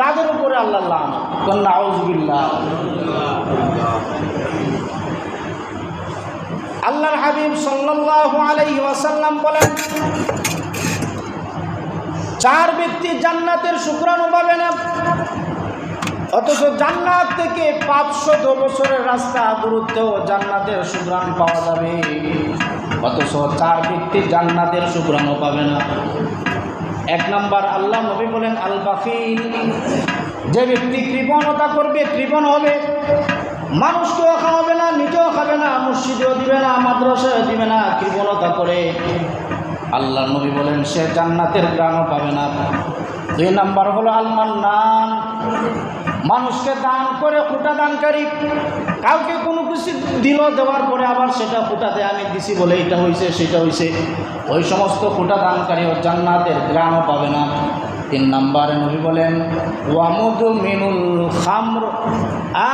তাদের উপরে আল্লাহ লানত। নাউযুবিল্লাহ। আল্লাহর হাবিব সাল্লাল্লাহু আলাইহি ওয়াসাল্লাম বলেন, 4 ব্যক্তি জান্নাতের শুকরানো পাবে না, অথচ জান্নাত থেকে 500 বছরের রাস্তা দূরত্বেও জান্নাতের সুঘ্রাণ পাওয়া যাবে, অথচ 4 ব্যক্তি জান্নাতের সুঘ্রাণও পাবে না। 1 নম্বর আল্লাহ নবী বলেন আল বাখিল, যে ব্যক্তি কৃপণতা করবে, কৃপণ হবে, মানুষকেও খাওয়াবে না, নিজেও খাবে না, মসজিদেও দিবে না, মাদ্রাসায় দিবে না, কৃপণতা করে, আল্লাহ নবী বলেন সে জান্নাতের ঘ্রাণও পাবে না। 2 নম্বর হলো আল মান্নান, মানুষকে দান করে খোটা দানকারী, কাউকে কোনো কিছু দিল, দেওয়ার পরে আবার সেটা খোটা দেয়, আমি দিছি বলে এটা হয়েছে সেটা হয়েছে, ওই সমস্ত খোটা দানকারীও জান্নাতের ঘ্রাণও পাবে না। 3 নম্বরে নবী বলেন ওয়ামুদমিনুল খামর,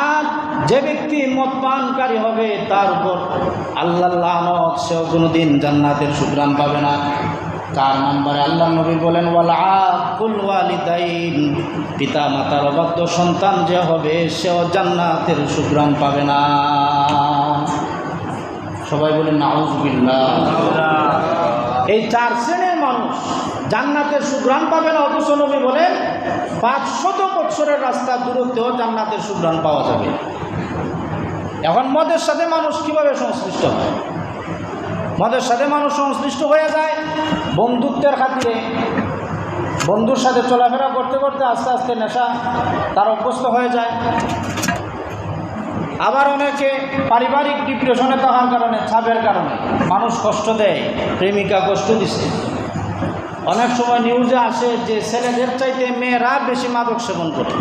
আর যে ব্যক্তি মদ পানকারী হবে তার উপর আল্লাহর লানত, সেও কোনোদিন জান্নাতের সুঘ্রাণ পাবে না। 4 নম্বরে আল্লাহ নবী বলেন ওয়াল আকুল ওয়ালিদাইন, পিতা মাতার অবাধ্য সন্তান যে হবে সেও জান্নাতের সুঘ্রাণ পাবে না। সবাই বলেন নাউযুবিল্লাহ। এই 4 শ্রেণীর মানুষ জান্নাতের সুঘ্রাণ পাবে না, অথচ নবী বলেন 500 বছরের রাস্তা দূরত্বেও জান্নাতের সুঘ্রাণ পাওয়া যাবে। এখন মদের সাথে মানুষ কিভাবে সংশ্লিষ্ট হয়? মদের সাথে মানুষ সংশ্লিষ্ট হয়ে যায় বন্ধুত্বের খাতিরে, বন্ধুর সাথে চলাফেরা করতে করতে আস্তে আস্তে নেশা তার অভ্যস্ত হয়ে যায়। আবার অনেকে পারিবারিক ডিপ্রেশনে থাকার কারণে, ছাপের কারণে মানুষ কষ্ট দেয়, প্রেমিকা কষ্ট দিছে। অনেক সময় নিউজে আসে যে ছেলেদের চাইতে মেয়েরা বেশি মাদক সেবন করে,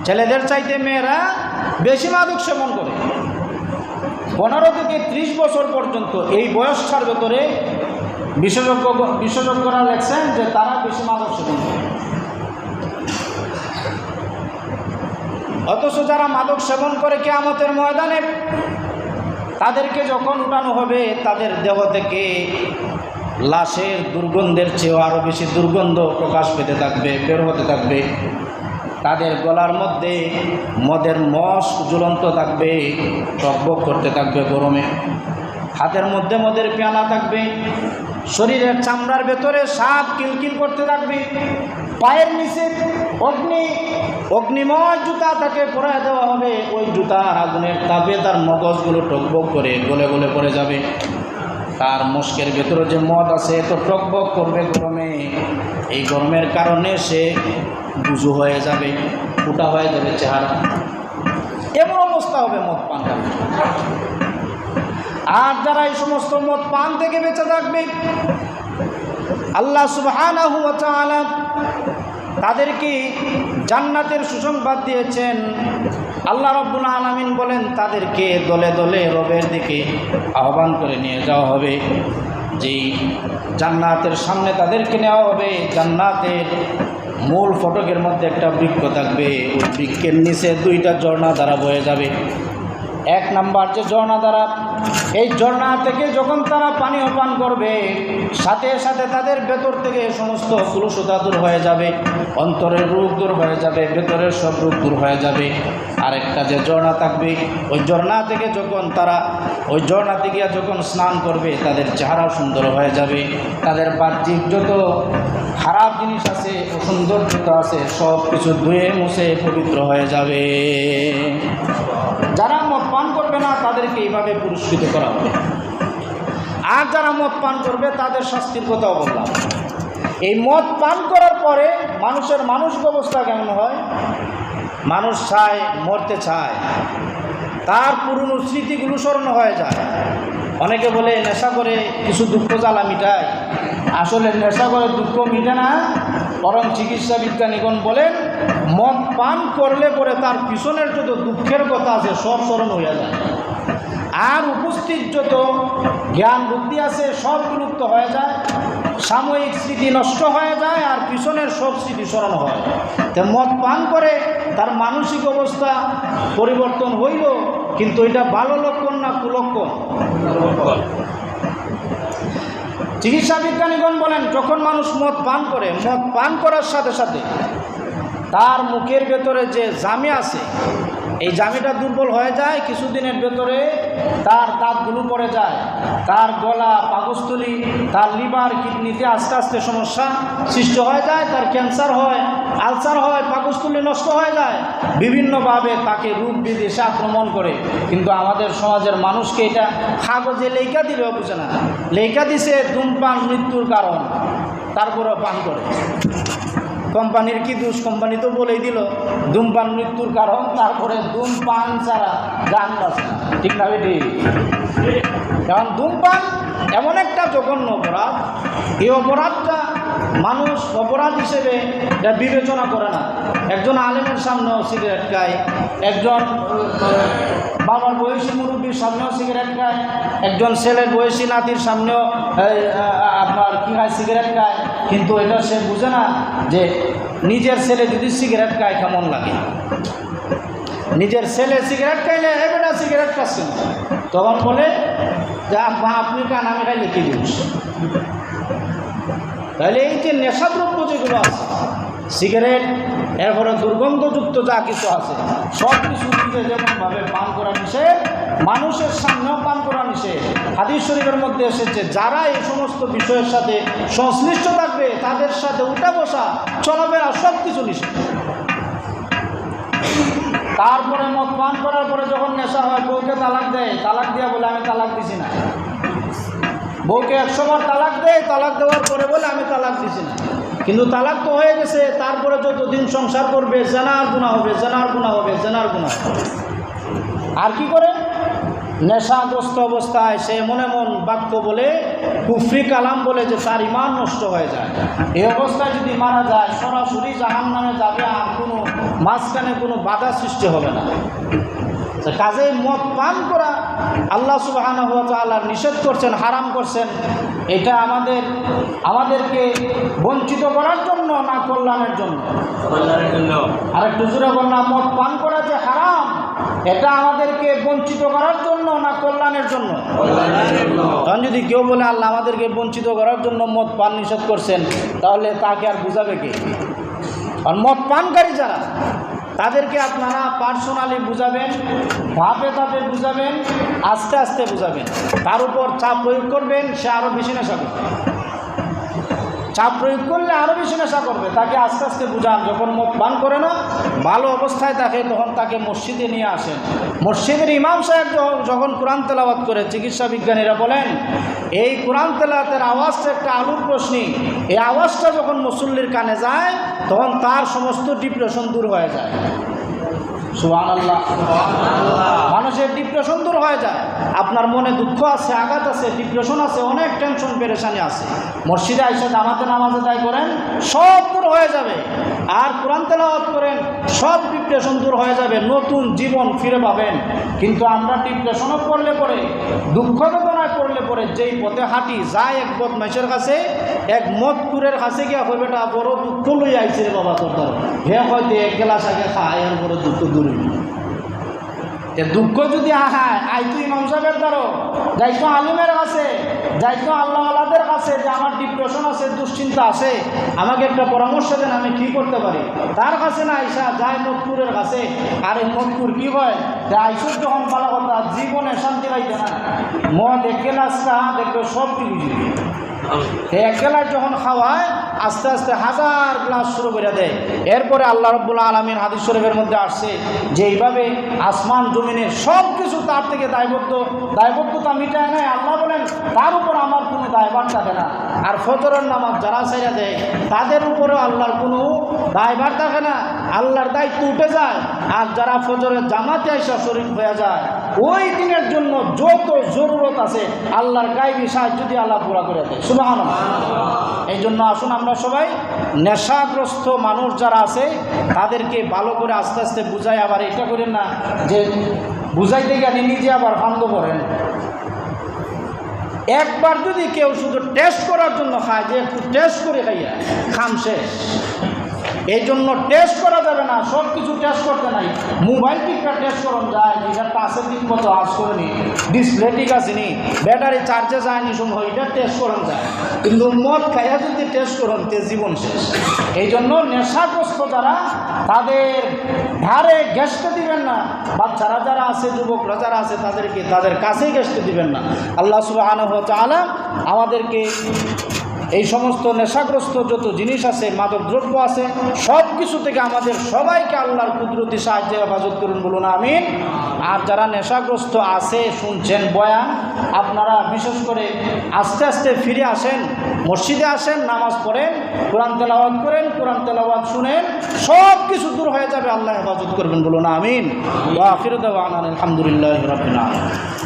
ছেলেদের চাইতে মেয়েরা বেশি মাদক সেবন করে। 15 থেকে 30 বছর পর্যন্ত এই বয়সটার ভেতরে বিশেষজ্ঞরা লেখছেন যে তারা বেশি মাদক সেবন করে। অথচ যারা মাদক সেবন করে কিয়ামতের ময়দানে তাদেরকে যখন উঠানো হবে, তাদের দেহ থেকে লাশের দুর্গন্ধের চেয়েও আরও বেশি দুর্গন্ধ প্রকাশ পেতে থাকবে, বের হতে থাকবে। তাদের গলার মধ্যে মদের মশ ঝুলন্ত থাকবে, টকবক করতে থাকবে গরমে। হাতের মধ্যে মদের পেয়ালা থাকবে, শরীরের চামড়ার ভেতরে সাপ কিলকিল করতে থাকবে। পায়ের নিচে অগ্নিময় জুতা তাকে পরায় দেওয়া হবে। ওই জুতার আগুনের তাপে তার মগজগুলো টকবক করে গলে গলে পড়ে যাবে। তার মস্কের ভেতরে যে মদ আছে তো টকবক করবে গরমে। এই গরমের কারণে সে বুঝু হয়ে যাবে, ফুটা হয়ে যাবে চেহারা। এমন অবস্থা হবে মদ পান। আর যারা এই সমস্ত মদ পান থেকে বেঁচে থাকবে, আল্লাহ সুবহানাহু ওয়া তাআলা তাদেরকে জান্নাতের সুসংবাদ দিয়েছেন। আল্লাহ রাব্বুল আলামিন বলেন, তাদেরকে দলে দলে রবের দিকে আহ্বান করে নিয়ে যাওয়া হবে। যেই জান্নাতের সামনে তাদেরকে নেওয়া হবে, জান্নাতের মূল ফটকের মধ্যে একটা বৃক্ষ থাকবে। ওই বৃক্ষের নিচে 2টা ঝর্ণা দ্বারা বয়ে যাবে। 1 নাম্বার যে ঝর্ণা দ্বারা, এই ঝর্ণা থেকে যখন তারা পানীয় পান করবে, সাথে সাথে তাদের ভেতর থেকে সমস্ত কুলুষতা দূর হয়ে যাবে, অন্তরের রোগ দূর হয়ে যাবে, ভেতরের সব রোগ দূর হয়ে যাবে। আরেকটা যে ঝর্ণা থাকবে, ওই ঝর্ণা থেকে যখন তারা ওই ঝর্ণাতে গিয়ে যখন স্নান করবে, তাদের চেহারা সুন্দর হয়ে যাবে। তাদের বাহ্যিক যত খারাপ জিনিস আছে, অসৌন্দর্যতা আছে, সব কিছু ধুয়ে মুছে পবিত্র হয়ে যাবে। যারা মদ পান করবে না তাদেরকে এইভাবে পুরস্কৃত করা হবে। আর যারা মদ পান করবে তাদের শাস্তির কথাও বললাম। এই মদ পান করার পরে মানুষের মানসিক অবস্থা কেমন হয়? মানুষ চায়, মরতে চায়, তার পুরনো স্মৃতিগুলো স্মরণ হয়ে যায়। অনেকে বলে নেশা করে কিছু দুঃখ জ্বালা মিটায়। আসলে নেশা করে দুঃখ মিটে না, বরং চিকিৎসা বিজ্ঞানীগণ বলেন মদ পান করলে পরে তার পিছনের যত দুঃখের কথা আছে সব স্মরণ হয়ে যায়। আর উপস্থিত যত জ্ঞান বুদ্ধি আছে সব বিলুপ্ত হয়ে যায়, সাময়িক স্মৃতি নষ্ট হয়ে যায়, আর পিছনের সব স্মৃতি স্মরণ হয়। তো মদ পান করে তার মানসিক অবস্থা পরিবর্তন হইল, কিন্তু এটা ভালো লক্ষণ না কুলক্ষণ? চিকিৎসা বিজ্ঞানীগণ বলেন যখন মানুষ মদ পান করে, মদ পান করার সাথে সাথে তার মুখের ভেতরে যে জামি আছে, এই জামিটা দুর্বল হয়ে যায়। কিছুদিনের ভেতরে তার দাঁতগুলো পড়ে যায়, তার গলা, পাকস্থলী, তার লিভার, কিডনিতে আস্তে আস্তে সমস্যা সৃষ্টি হয়ে যায়। তার ক্যান্সার হয়, আলসার হয়, পাকস্থলী নষ্ট হয়ে যায়। বিভিন্নভাবে তাকে রোগ ব্যাধি এসে আক্রমণ করে। কিন্তু আমাদের সমাজের মানুষকে এটা কাগজে লেখা দিলেও বুঝে না। লেখা দিছে ধূমপান মৃত্যুর কারণ, তারপরেও পান করে। কোম্পানির কি দোষ? কোম্পানি তো বলেই দিল ধূমপান মৃত্যুর কারণ, তারপরে ধূমপান ছাড়া গান বাজে। ঠিক না বেটি? কারণ ধূমপান এমন একটা জঘন্য অপরাধ, এই অপরাধটা মানুষ অপরাধ হিসেবে এটা বিবেচনা করে না। একজন আলেমের সামনেও সিগারেট খায়, একজন বাবার বয়সী মুরব্বীর সামনেও সিগারেট খায়, একজন ছেলের বয়সী নাতির সামনেও আপনার কী খায়, সিগারেট খায়। কিন্তু এটা সে বুঝে না যে নিজের ছেলে যদি সিগারেট খায় কেমন লাগে। নিজের ছেলে সিগারেট খাইলে এবারে সিগারেট খাচ্ছেন, তখন বলে যে আপনি কান, আমি খাইলে কি দিস। তাহলে এই যে নেশাদ্রব্য যেগুলো আছে, সিগারেট, এরপরে দুর্গন্ধযুক্ত যা কিছু আছে, সব কিছু যেমনভাবে পান করা নিষেধ, মানুষের সামনেও পান করা নিষেধ। হাদিস শরীফের মধ্যে এসেছে যারা এই সমস্ত বিষয়ের সাথে সংশ্লিষ্ট থাকবে তাদের সাথে উঠা বসা, চলাফেরা সব কিছু নিষেধ। তারপরে মদ পান করার পরে যখন নেশা হয়, বউকে তালাক দেয়, তালাক দিয়া বলে আমি তালাক দিছি না। বউকে 100 বার তালাক দেয়, তালাক দেওয়ার পরে বলে আমি তালাক দিছি না, কিন্তু তালাক তো হয়ে গেছে, তারপরে যতদিন সংসার করবে জেনার গুনাহ হবে, জেনার গুনাহ হবে, জেনার গুনাহ হবে। আর কি করে? নেশাগ্রস্ত অবস্থায় সে মনে মন বাক্য বলে, কুফরি কালাম বলে যে তার ঈমান নষ্ট হয়ে যায়। এই অবস্থায় যদি মারা যায় সরাসরি জাহান্নামে যাবে, আর কোনো মাঝখানে কোনো বাধা সৃষ্টি হবে না। কাজে মদ পান করা আল্লাহ সুবহানাহু ওয়া তাআলা নিষেধ করছেন, হারাম করছেন। এটা আমাদেরকে বঞ্চিত করার জন্য না কল্যাণের জন্য? আর একটু জোরে বললাম, মদ পান করা যে হারাম, এটা আমাদেরকে বঞ্চিত করার জন্য না কল্যাণের জন্য? তখন যদি কেউ বলে আল্লাহ আমাদেরকে বঞ্চিত করার জন্য মদ পান নিষেধ করছেন, তাহলে তাকে আর বুঝাবে কে? আর মদ পানকারী যারা, তাদেরকে আপনারা পার্সোনালি বুঝাবেন, ধাপে ধাপে বুঝাবেন, আস্তে আস্তে বুঝাবেন। তার উপর চাপ প্রয়োগ করবেন, সে আরও বেশি নেশা করবে। চাপ প্রয়োগ করলে আরও বেশি নেশা করবে। তাকে আস্তে আস্তে বুঝান। যখন মদ পান করে না, ভালো অবস্থায় থাকে, তখন তাকে মসজিদে নিয়ে আসেন। মসজিদের ইমাম সাহেব যখন কোরআন তেলাওয়াত করে, চিকিৎসা বিজ্ঞানীরা বলেন এই কোরআন তেলাওয়াতের আওয়াজটা একটা আলুর রশ্মি। এই আওয়াজটা যখন মুসল্লির কানে যায়, তখন তার সমস্ত ডিপ্রেশন দূর হয়ে যায়। সুবহানাল্লাহ। মানুষের ডিপ্রেশন দূর হয়ে যায়। আপনার মনে দুঃখ আছে, আঘাত আছে, ডিপ্রেশন আছে, অনেক টেনশন পেরেশানি আছে, মসজিদে আইসা জামাতে নামাজ আদায় করেন, সব দূর হয়ে যাবে। আর কোরআন তেলাওয়াত করেন, সব ডিপ্রেশন দূর হয়ে যাবে, নতুন জীবন ফিরে পাবেন। কিন্তু আমরা ডিপ্রেশনও পড়লে পরে, দুঃখ বেদনায় পড়লে পরে, যেই পথে হাঁটি যায় এক বদমাইশের কাছে, এক মদকুরের কাছে গিয়া কই বেটা বড় দুঃখ লই আইছে রে বাবা তোর দ্বারা, হে হয়তো এক গ্লাস আগে খায় আর বড় দুঃখ দূর। দুঃখ যদি আহায় আইতো ইমাম সাহেবের দ্বারা, যাইতো আলিমের কাছে, যাইতো আল্লাহওয়ালাদের কাছে, যে আমার ডিপ্রেশন আছে, দুশ্চিন্তা আছে, আমাকে একটা পরামর্শ দেন, আমি কী করতে পারি। তার কাছে না আইসা যায় মদকুরের কাছে। আর এই মদকুর কী হয়, যে আইসুর যখন পালা কথা জীবনে শান্তি পাইতে না, মদ এক গ্লাসটা দেখবে সব কি বুঝবি। এক গ্লাস যখন খাওয়ায়, আস্তে আস্তে 1000 গ্লাস শুরু করে দেয়। এরপরে আল্লাহ রাব্বুল আলামিন হাদিস শরীফের মধ্যে আসছে যে এইভাবে আসমান জমিনের সব কিছু তার থেকে দায়বদ্ধতা মিটায় নেয়। আল্লাহ বলেন তার উপর আমার কোনো দায়ভার থাকে না। আর ফজরের নামাজ যারা ছেড়ে দেয়, তাদের উপরেও আল্লাহর কোনো দায়ভার থাকে না, আল্লাহর দায়িত্ব উঠে যায়। আর যারা ফজরের জামাতে এসে শরীক হয়ে যায়, ওই দিনের জন্য যত জরুরত আছে আল্লাহর গায়বী সাহায্য দিয়ে আল্লাহ পুরা করে দেয়। সুবহানাল্লাহ। এই জন্য আসুন আমরা সবাই নেশাগ্রস্ত মানুষ যারা আছে তাদেরকে ভালো করে আস্তে আস্তে বুঝাই। আবার এটা করেন না যে বুঝাইতে গেলে নিজে আবার ভাঙ্গ করেন। একবার যদি কেউ শুধু টেস্ট করার জন্য খায়, যে একটু টেস্ট করে খাইয়া খাম শেষ, এই জন্য টেস্ট করা যাবে না, সব কিছু টেস্ট করতে নাই। মোবাইল টিপটা টেস্ট করুন যায়, যেটা টাচের দিক মতো আজ করে নি, ডিসপ্লে ঠিক আছে নি, ব্যাটারি চার্জে যায়নি সময়, এটা টেস্ট করুন যায়। কিন্তু মদ খাইয়া যদি টেস্ট করুন তে জীবন শেষ। এই জন্য নেশাগ্রস্ত যারা, তাদের ধারে ঘেঁষতে দিবেন না। বাচ্চারা যারা আছে, যুবকরা যারা আছে, তাদেরকে তাদের কাছেই ঘেঁষতে দিবেন না। আল্লাহ সুবহানাহু ওয়া তাআলা আমাদেরকে এই সমস্ত নেশাগ্রস্ত যত জিনিস আছে, মাদকদ্রব্য আছে, সব কিছু থেকে আমাদের সবাইকে আল্লাহর কুদরতি সাহায্যে হেফাজত করুন, বলুন আমিন। আর যারা নেশাগ্রস্ত আছে, শুনছেন বয়ান, আপনারা বিশেষ করে আস্তে আস্তে ফিরে আসেন, মসজিদে আসেন, নামাজ পড়েন, কোরআন তেলাওয়াত করেন, কোরআন তেলাওয়াত শুনেন, সব কিছু দূর হয়ে যাবে। আল্লাহ হেফাজত করবেন, বলুন আমিন। ওয়া আখিরু দাওয়ানা আলহামদুলিল্লাহি রাব্বিল আলামিন।